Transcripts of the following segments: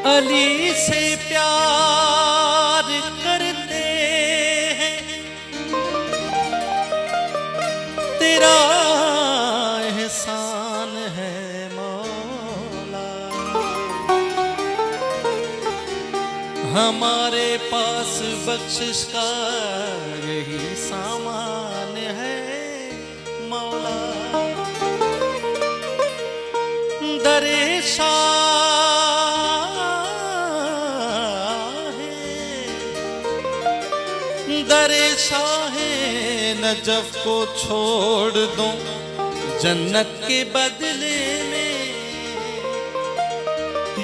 अली से प्यार करते हैं, तेरा एहसान है मौला। हमारे पास बख्शिश का यही सामान है मौला। दरे दरे शाहे नजफ को छोड़ दूं जन्नत के बदले में,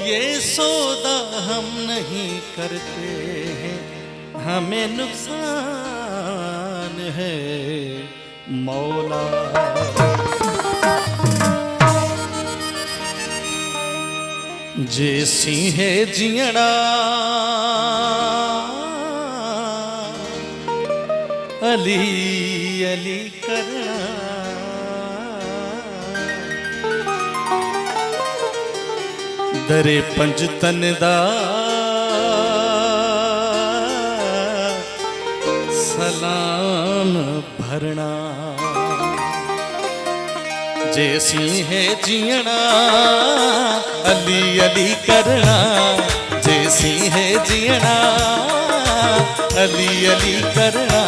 ये सौदा हम नहीं करते हैं, हमें नुकसान है मौला। जैसी है जियड़ा अली अली करना, दरे पंजतन दा सलाम भरना। जैसी है जियना अली अली करना, जैसी है जियना अली अली करना।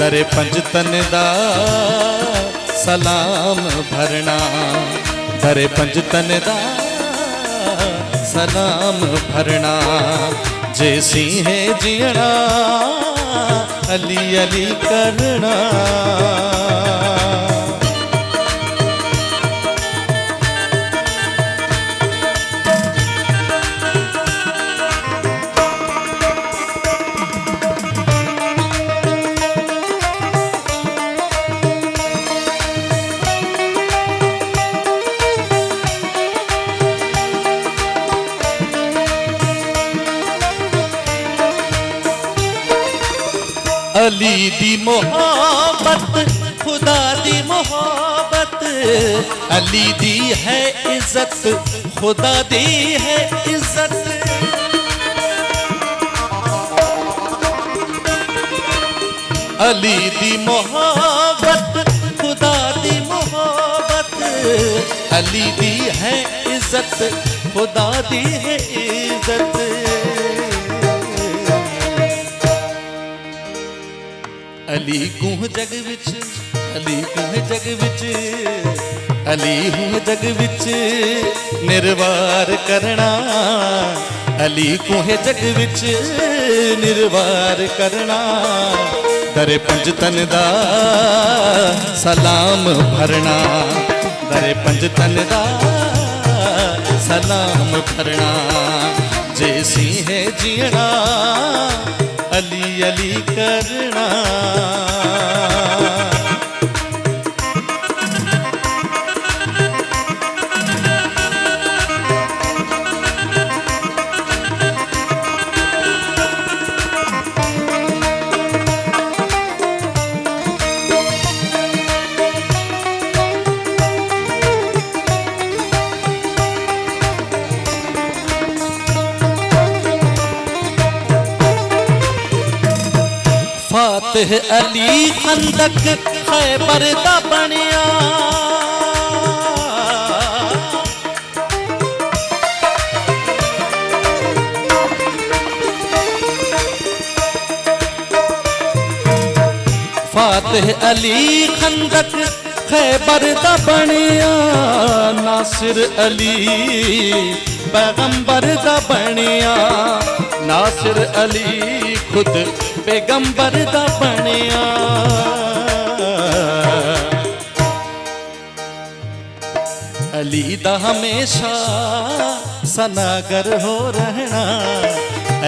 दरे पंजतन दा सलाम भरना, दरे पंजतन दा सलाम भरना। जैसी है जियना अली अली करना। अली दी मोहब्बत खुदा दी मोहब्बत, अली दी है इज्जत खुदा दी है इज्जत। अली दी मोहब्बत खुदा दी मोहब्बत, अली दी है इज्जत खुदा दी है इज्जत। अली हूँ जग विच, अली हूँ जग विच, अली हूँ जग विच निर्वार करना। अली हूँ जग विच निर्वार करना। दरे पंजतन दा सलाम भरना, दरे पंजतन दा सलाम भरना। जैसी है जियना अली अली करना। फातिह अली खंदक खैबर दा बनिया, फातिह अली खंदक खैबर दा बनिया। नासिर अली पैगंबर दा बनिया, नासिर अली खुद पैगंबर दा बनिया। अली दा हमेशा सनागर हो रहना,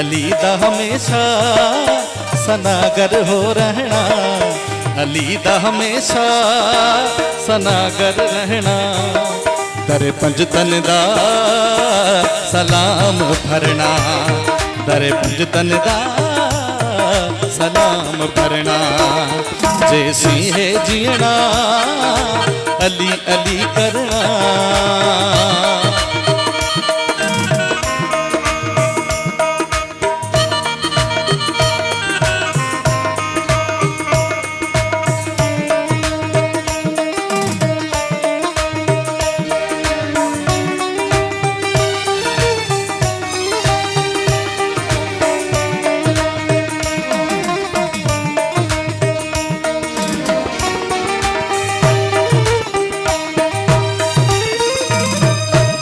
अली दा हमेशा सनागर हो रहना, अली दा हमेशा सनागर रहना। दर पंजतन दा सलाम भरना, दर पंजतन दा सलाम भरना। जैसी है जीना अली अली करना।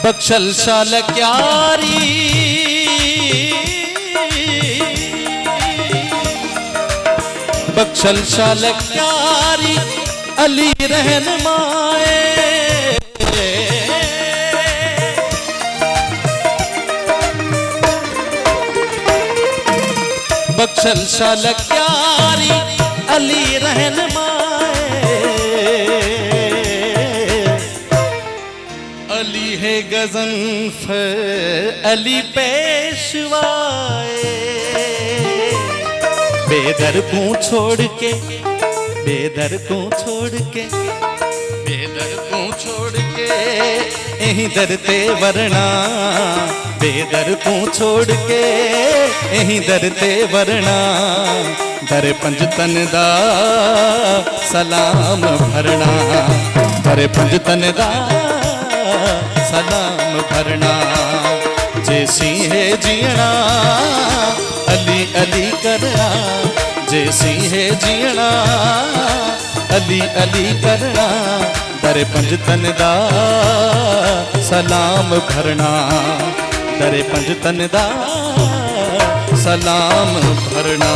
बख्शल शाल क्यारी बख्शल शाल क्यारी अली रहनुमाए। बख्शल शाल क्यारी अली रहनुमाए। अली है गज़नफ़र अली पेशवाए। बेदर को छोड़ के, बेदर को छोड़ के, बेदर को छोड़ के यहीं दर ते वरना। बेदर को छोड़ के यहीं दर ते वरना। दर पंजतन दा सलाम भरना, दर पंजतन दा सलाम भरना। जैसी है जीना अली अली करना, जैसी है जीना अली अली करना। दर पंजतन दा सलाम भरना, दर पंजतन दा सलाम भरना।